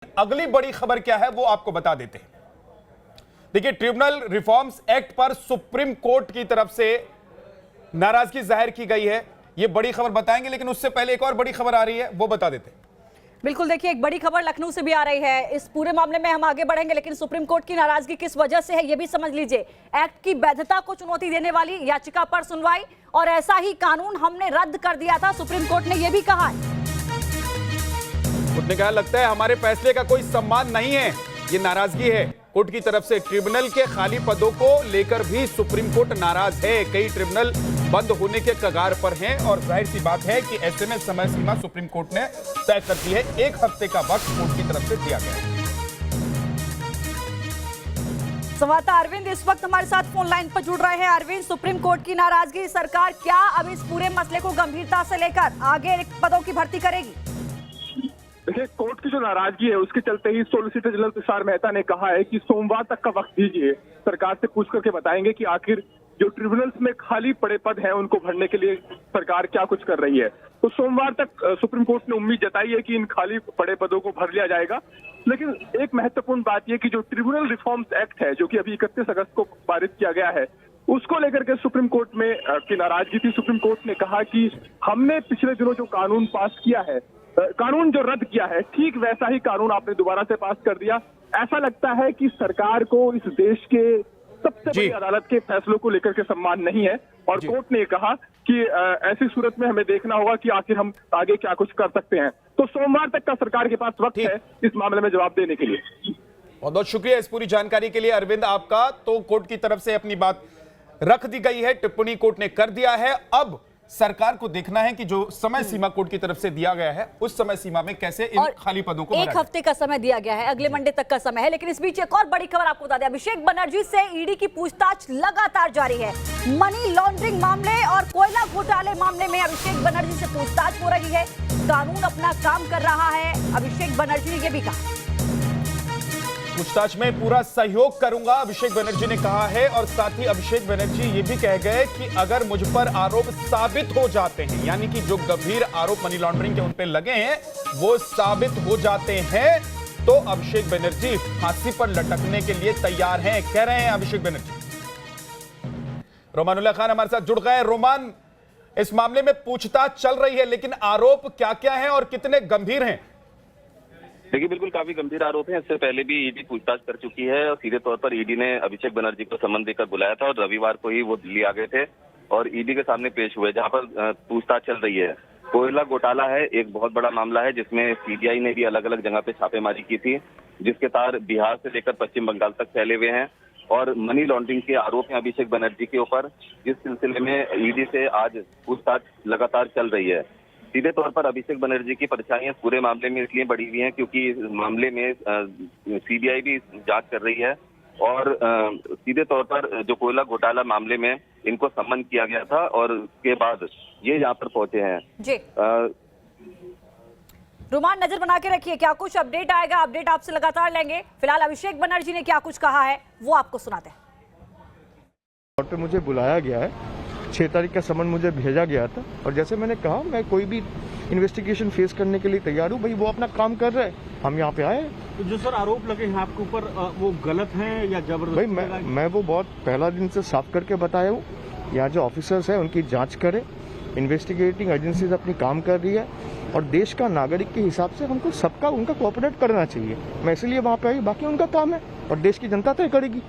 अगली बड़ी खबर क्या है वो आपको बता देते हैं। देखिए, ट्रिब्यूनल रिफॉर्म्स एक्ट पर सुप्रीम कोर्ट की तरफ से नाराजगी जाहिर की गई है। ये बड़ी खबर बताएंगे, लेकिन उससे पहले एक और बड़ी खबर आ रही है, वो बता देते हैं। बिल्कुल, देखिए एक बड़ी खबर लखनऊ से भी आ रही है। इस पूरे मामले में हम आगे बढ़ेंगे, लेकिन सुप्रीम कोर्ट की नाराजगी किस वजह से है ये भी समझ लीजिए। एक्ट की वैधता को चुनौती देने वाली याचिका पर सुनवाई, और ऐसा ही कानून हमने रद्द कर दिया था, सुप्रीम कोर्ट ने यह भी कहा है। कोर्ट ने कहा, लगता है हमारे फैसले का कोई सम्मान नहीं है। ये नाराजगी है कोर्ट की तरफ से। ट्रिब्यूनल के खाली पदों को लेकर भी सुप्रीम कोर्ट नाराज है। कई ट्रिब्यूनल बंद होने के कगार पर हैं, और जाहिर सी बात है कि ऐसे में समय सीमा सुप्रीम कोर्ट ने तय कर दी है। 1 हफ्ते का वक्त कोर्ट की तरफ से दिया गया है। संवाददाता अरविंद इस वक्त हमारे साथ फोन लाइन पर जुड़ रहे हैं। अरविंद, सुप्रीम कोर्ट की नाराजगी, सरकार क्या अब इस पूरे मसले को गंभीरता से लेकर आगे पदों की भर्ती करेगी? देखिए, कोर्ट की जो नाराजगी है उसके चलते ही सॉलिसिटर जनरल तुषार मेहता ने कहा है कि सोमवार तक का वक्त दीजिए, सरकार से पूछ करके बताएंगे कि आखिर जो ट्रिब्यूनल्स में खाली पड़े पद हैं उनको भरने के लिए सरकार क्या कुछ कर रही है। तो सोमवार तक सुप्रीम कोर्ट ने उम्मीद जताई है कि इन खाली पड़े पदों को भर लिया जाएगा। लेकिन एक महत्वपूर्ण बात यह कि जो ट्रिब्यूनल रिफॉर्म्स एक्ट है, जो कि अभी 31 अगस्त को पारित किया गया है, उसको लेकर के सुप्रीम कोर्ट में की नाराजगी थी। सुप्रीम कोर्ट ने कहा कि हमने पिछले दिनों जो कानून पास किया है, कानून जो रद्द किया है, ठीक वैसा ही कानून आपने दोबारा से पास कर दिया। ऐसा लगता है कि सरकार को इस देश के सबसे बड़ी अदालत के फैसलों को लेकर के सम्मान नहीं है, और कोर्ट ने कहा कि ऐसी सूरत में हमें देखना होगा कि आखिर हम आगे क्या कुछ कर सकते हैं। तो सोमवार तक का सरकार के पास वक्त है इस मामले में जवाब देने के लिए। बहुत बहुत शुक्रिया इस पूरी जानकारी के लिए अरविंद आपका। तो कोर्ट की तरफ से अपनी बात रख दी गई है, टिप्पणी कोर्ट ने कर दिया है। अब सरकार को देखना है कि जो समय सीमा कोर्ट की तरफ से दिया गया है, उस समय सीमा में कैसे इन खाली पदों को 1 हफ्ते का समय दिया गया है, अगले मंडे तक का समय है। लेकिन इस बीच एक और बड़ी खबर आपको बता दें, अभिषेक बनर्जी से ईडी की पूछताछ लगातार जारी है। मनी लॉन्ड्रिंग मामले और कोयला घोटाले मामले में अभिषेक बनर्जी से पूछताछ हो रही है। कानून अपना काम कर रहा है, अभिषेक बनर्जी ने यह भी कहा। पूछताछ में पूरा सहयोग करूंगा, अभिषेक बनर्जी ने कहा है। और साथ ही अभिषेक बनर्जी ये भी कह गए कि अगर मुझ पर आरोप साबित हो जाते हैं, यानी कि जो गंभीर आरोप मनी लॉन्ड्रिंग के उन पे लगे हैं वो साबित हो जाते हैं, तो अभिषेक बनर्जी फांसी पर लटकने के लिए तैयार हैं, कह रहे हैं अभिषेक बनर्जी। रोमानुल्लाह खान हमारे साथ जुड़ गए। रोमान, इस मामले में पूछताछ चल रही है, लेकिन आरोप क्या क्या है और कितने गंभीर हैं? देखिए, बिल्कुल काफी गंभीर आरोप है। इससे पहले भी ईडी पूछताछ कर चुकी है, और सीधे तौर पर ईडी ने अभिषेक बनर्जी को सम्मन देकर बुलाया था, और रविवार को ही वो दिल्ली आ गए थे और ईडी के सामने पेश हुए, जहां पर पूछताछ चल रही है। कोयला घोटाला है, एक बहुत बड़ा मामला है, जिसमें सीबीआई ने भी अलग अलग जगह पे छापेमारी की थी, जिसके तार बिहार से लेकर पश्चिम बंगाल तक फैले हुए हैं। और मनी लॉन्ड्रिंग के आरोप हैं अभिषेक बनर्जी के ऊपर, जिस सिलसिले में ईडी से आज पूछताछ लगातार चल रही है। सीधे तौर पर अभिषेक बनर्जी की परेशानियां पूरे मामले में इसलिए बढ़ी हुई हैं क्योंकि इस मामले में सीबीआई भी जांच कर रही है, और सीधे तौर पर जो कोयला घोटाला मामले में इनको सम्मन किया गया था, और उसके बाद ये यहाँ पर पहुंचे हैं। जी रुमान, नजर बना के रखिए, क्या कुछ अपडेट आएगा, अपडेट आपसे लगातार लेंगे। फिलहाल अभिषेक बनर्जी ने क्या कुछ कहा है वो आपको सुनाते हैं। कोर्ट पे मुझे बुलाया गया है, 6 तारीख का समन मुझे भेजा गया था, और जैसे मैंने कहा मैं कोई भी इन्वेस्टिगेशन फेस करने के लिए तैयार हूँ। भाई वो अपना काम कर रहे हैं, हम यहाँ पे आए। तो जो सर आरोप लगे हैं आपके ऊपर, वो गलत हैं या जबरदस्ती? भाई मैं वो बहुत पहला दिन से साफ करके बताया हूँ। यहाँ जो ऑफिसर्स हैं उनकी जांच करें, इन्वेस्टिगेटिंग एजेंसीज अपनी काम कर रही है, और देश का नागरिक के हिसाब से हमको सबका उनका कोऑपरेट करना चाहिए। मैं इसलिए वहाँ पे आई, बाकी उनका काम है और देश की जनता तय करेगी।